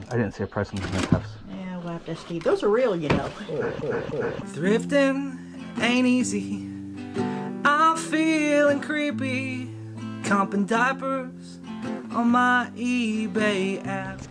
I didn't see a price on the handcuffs. Yeah, we'll have to see. Those are real, you know. Thrifting ain't easy. I'm feeling creepy. Comping diapers on my eBay app.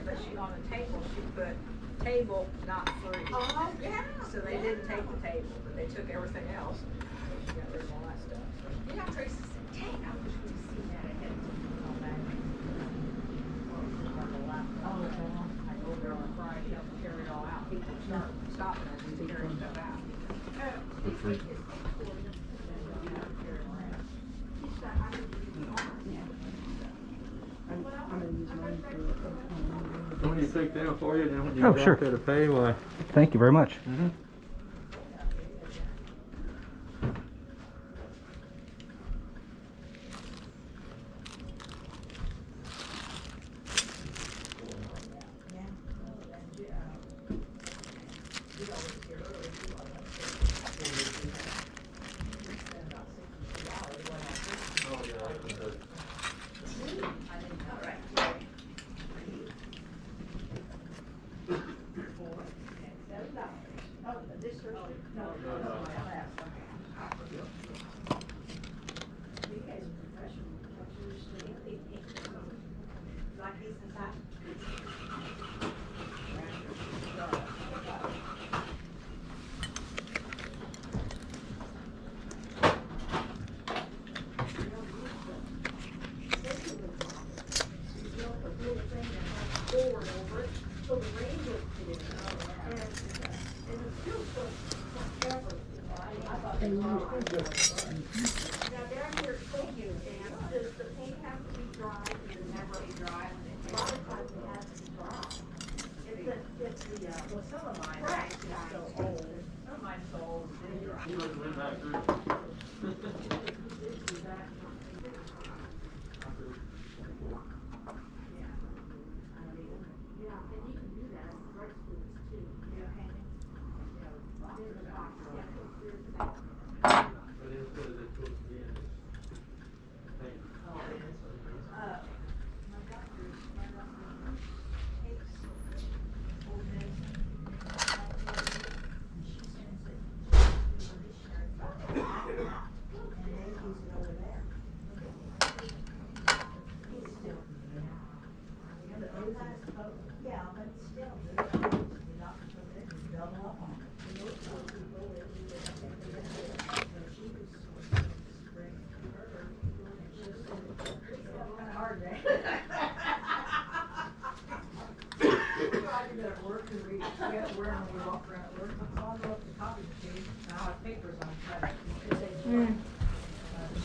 But she on the table, she put table not free. Oh, yeah. So they didn't take the table, but they took everything else. She got rid of all that stuff. You know, Tracy said, dang, I wish we'd seen that ahead of time. I go there on Friday, help them carry it all out. People start stopping us and carrying stuff out. When you take down for you, then when you Oh, get sure. out there to pay, why? Thank you very much. Mm-hmm.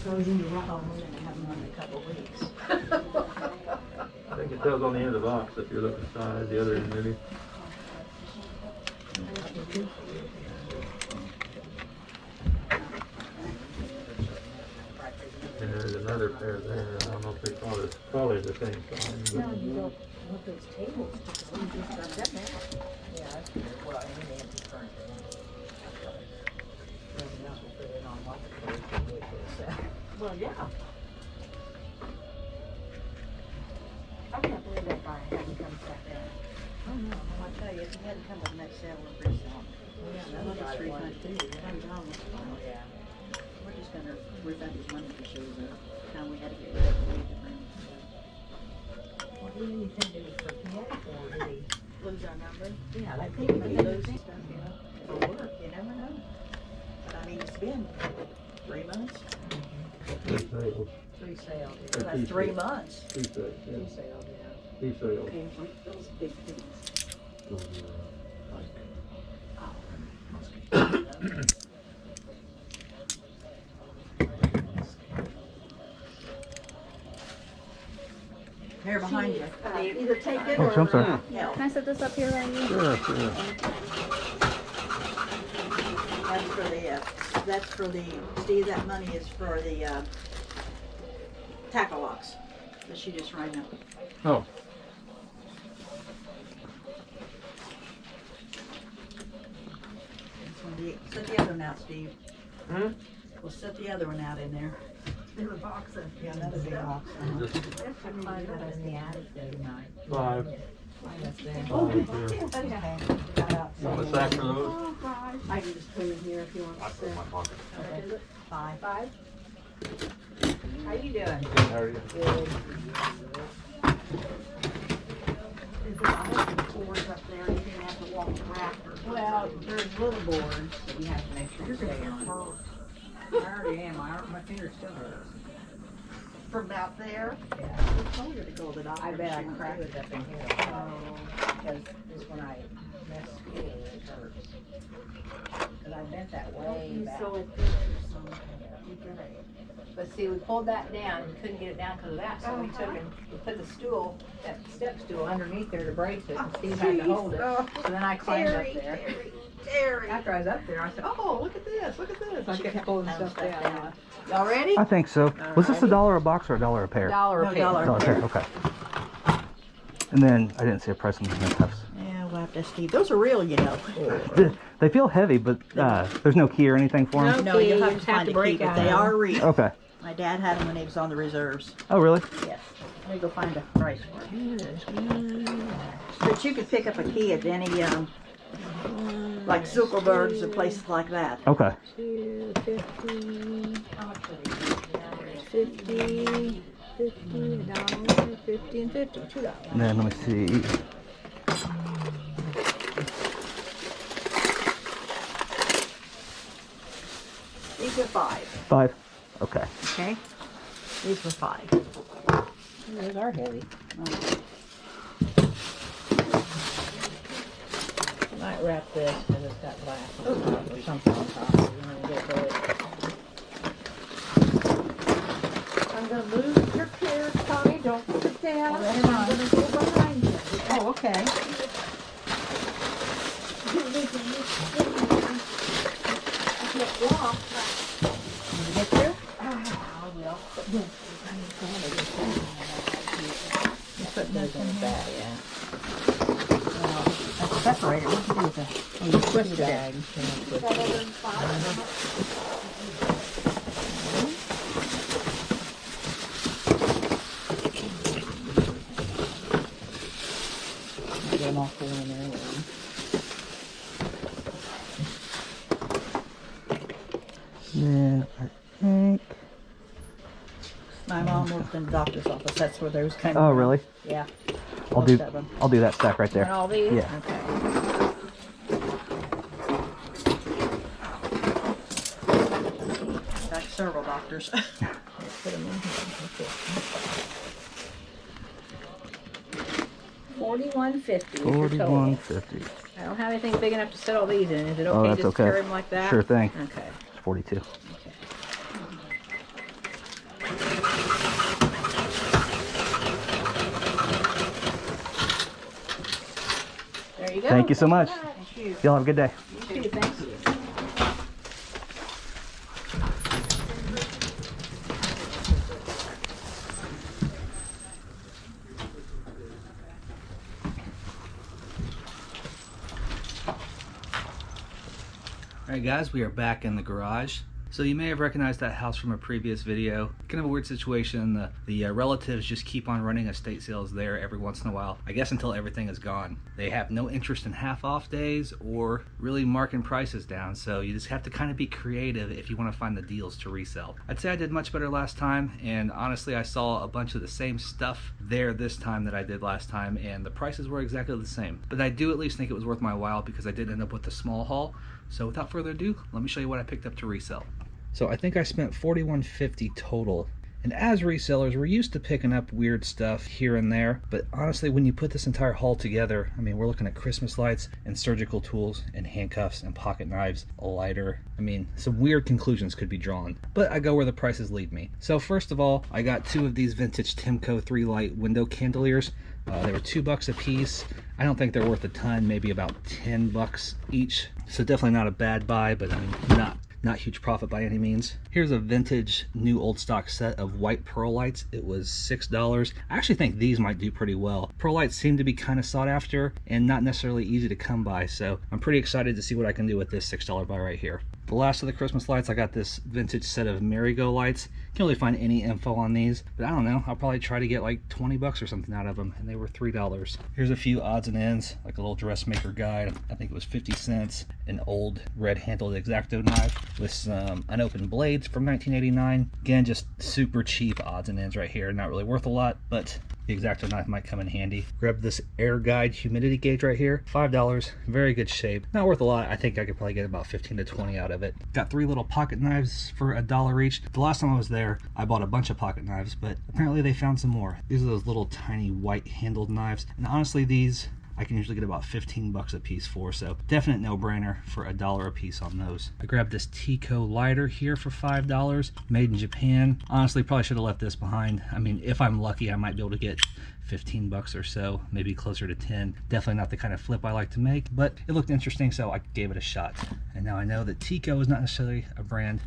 Goes into your home and have them in a couple weeks. I think it tells on the end of the box if you're looking inside, the other end maybe. And there's another pair there. I don't know if they call it, probably the same size. No, you don't want those tables to go. You just got them out. Yeah, that's good. Well, and then it's furniture. Everything else we put in on marketplace to do it for itself. Well, yeah. I can't believe that guy hadn't come sat down. Oh, no. Well, I tell you, if he hadn't come with that sale or resell. Yeah, That was another guy 3 wanted months too. That John was fine. Yeah. We're just gonna refund his money if he shows up. Now we had to get rid of the room. Well, did anything did he forget or did he? Lose our number? Yeah, I I think think he he loses loses. stuff, you know, for work, you never know. But I mean, it's been 3 months. Three sales. 3 sales. Or That's two 3 sales. months. Two sales, yeah. 2 sales, yeah. Two sales. Okay, those big things. Here behind you. Either take it Oh, or. I'm sorry. Yeah. Can I set this up here, Randy? Sure, sure. That's for the, Steve, that money is for the, tackle locks that she just rang up. Oh, Set the other one out, Steve. hmm? We'll set the other one out in there. There were boxes. Yeah, another big box. Just I climbed up in the attic the other night. five. Find us there. Five, yeah. Okay. Got out. Want a sack for those? Oh, gosh. I can just put them in here if you want I to put it in sit. my pocket. Okay. 5. 5? How you doing? How are you? Good. I have some boards up there, you didn't have to walk the rafters. Well, there's little boards that we have to make sure you stay on. I already am. My fingers still hurt. From about there? Yeah. I told her to go to the doctor. I bet I She went cracked to it up in here. Because it's when I mess school, it hurts. Because I bent that way back. So it feels or something. You get it. But see, we pulled that down and couldn't get it down because of that, so we took and we put the stool, that step stool underneath there to brace it, and Steve had to hold it. So then I climbed up there. Terry. After I was up there, I said, "Oh, look at this, look at this." I kept pulling stuff down. down. Y'all ready? I think so. Was this $1 a box or $1 a pair? $1 a No, pair. $1. $1 a pair, okay. And then I didn't see a price on the handcuffs. Yeah, we'll have to Steve. Those are real, you know. They feel heavy, but there's no key or anything for them? No, you'll have to just have find to a key, break but out they of are them. real. Okay. My dad had them when he was on the reserves. Oh, really? Yes. Let me go find a price for it. But you could pick up a key at any, like Zuckerberg's or places like that. Okay. 250, How much are these? 50, $50, 50 and 50, $2. And then let me see. These are 5. 5. Okay. Okay? These were 5. Those are heavy. Might wrap this because it's got glass on top or something on top. You want to get to it. I'm going to move your chair, Tommy. Don't sit down. Oh, never mind. I'm going to go behind you. Oh, okay. I can't walk. Can you get there? I will. Put those in the bag, yeah. That's a separator. What do you do with that? Oh, you twisted it. Get them all full in there. Then I think. My mom worked in the doctor's office. That's where those kind of. Oh, really? Yeah. I'll Most do. of 'em. I'll do that stack right And there. all these? Yeah. Okay. Got several doctors. Put them in here. $41.50 is your total. $41.50. I don't have anything big enough to set all these in. Is it Oh, okay that's just to okay. carry them like that? Sure thing. Okay. It's 42. Okay. There you go. Thank you so much. Thank you. Y'all have a good day. You too, thank you. Alright guys, we are back in the garage. So you may have recognized that house from a previous video. Kind of a weird situation. The relatives just keep on running estate sales there every once in a while. I guess until everything is gone. They have no interest in half off days or really marking prices down. So you just have to kind of be creative if you want to find the deals to resell. I'd say I did much better last time. And honestly, I saw a bunch of the same stuff there this time that I did last time. And the prices were exactly the same. But I do at least think it was worth my while because I did end up with a small haul. So without further ado, let me show you what I picked up to resell. So I think I spent $41.50 total. And as resellers, we're used to picking up weird stuff here and there, but honestly, when you put this entire haul together, I mean, we're looking at Christmas lights and surgical tools and handcuffs and pocket knives, a lighter. I mean, some weird conclusions could be drawn, but I go where the prices lead me. So first of all, I got 2 of these vintage Timco 3-light window candeliers. They were $2 a piece. I don't think they're worth a ton, maybe about $10 each. So definitely not a bad buy, but I mean, not huge profit by any means. Here's a vintage new old stock set of white pearl lights. It was $6. I actually think these might do pretty well. Pearl lights seem to be kind of sought after and not necessarily easy to come by, so I'm pretty excited to see what I can do with this $6 buy right here. The last of the Christmas lights, I got this vintage set of Marigo lights. Can't really find any info on these, but I don't know. I'll probably try to get like 20 bucks or something out of them, and they were $3. Here's a few odds and ends, like a little dressmaker guide. I think it was 50 cents. An old red-handled X-Acto knife with some unopened blades from 1989. Again, just super cheap odds and ends right here. Not really worth a lot, but the X-Acto knife might come in handy. Grab this air guide humidity gauge right here, $5, very good shape. Not worth a lot. I think I could probably get about 15 to 20 out of it. Got 3 little pocket knives for $1 each. The last time I was there, I bought a bunch of pocket knives, but apparently they found some more. These are those little tiny white handled knives, and honestly these I can usually get about 15 bucks a piece for, so definite no-brainer for $1 a piece on those. I grabbed this Tico lighter here for $5, made in Japan. Honestly, probably should have left this behind. I mean, if I'm lucky, I might be able to get 15 bucks or so, maybe closer to 10. Definitely not the kind of flip I like to make, but it looked interesting, so I gave it a shot. And now I know that Tico is not necessarily a brand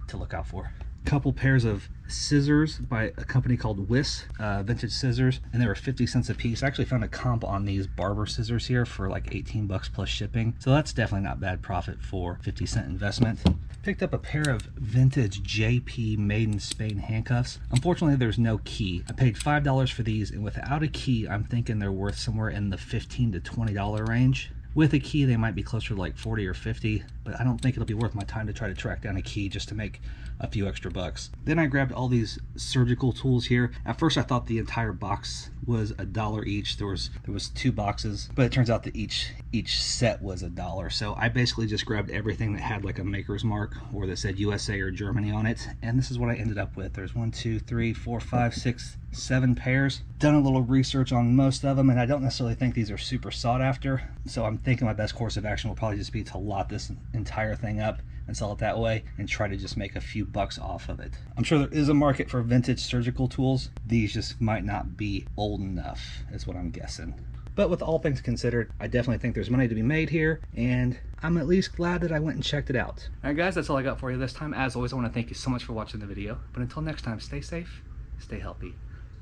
to look out for. Couple pairs of scissors by a company called Wiss, vintage scissors, and they were 50 cents a piece. I actually found a comp on these barber scissors here for like 18 bucks plus shipping, so that's definitely not bad profit for 50-cent investment. Picked up a pair of vintage JP made in Spain handcuffs. Unfortunately, there's no key. I paid $5 for these, and without a key, I'm thinking they're worth somewhere in the $15 to $20 range. With a key, they might be closer to like 40 or 50, but I don't think it'll be worth my time to try to track down a key just to make a few extra bucks. Then I grabbed all these surgical tools here. At first I thought the entire box was $1 each. There was 2 boxes, but it turns out that each set was $1. So I basically just grabbed everything that had like a maker's mark or that said USA or Germany on it, and this is what I ended up with. There's 1, 2, 3, 4, 5, 6, 7 pairs. Done a little research on most of them, and I don't necessarily think these are super sought after, so I'm thinking my best course of action will probably just be to lot this entire thing up and sell it that way and try to just make a few bucks off of it. I'm sure there is a market for vintage surgical tools. These just might not be old enough is what I'm guessing. But with all things considered, I definitely think there's money to be made here, and I'm at least glad that I went and checked it out. All right guys, that's all I got for you this time. As always, I want to thank you so much for watching the video, but until next time, stay safe, stay healthy.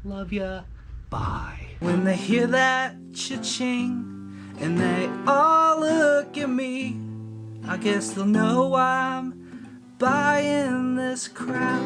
Love ya. Bye. When they hear that cha-ching and they all look at me, I guess they'll know I'm buying this crap.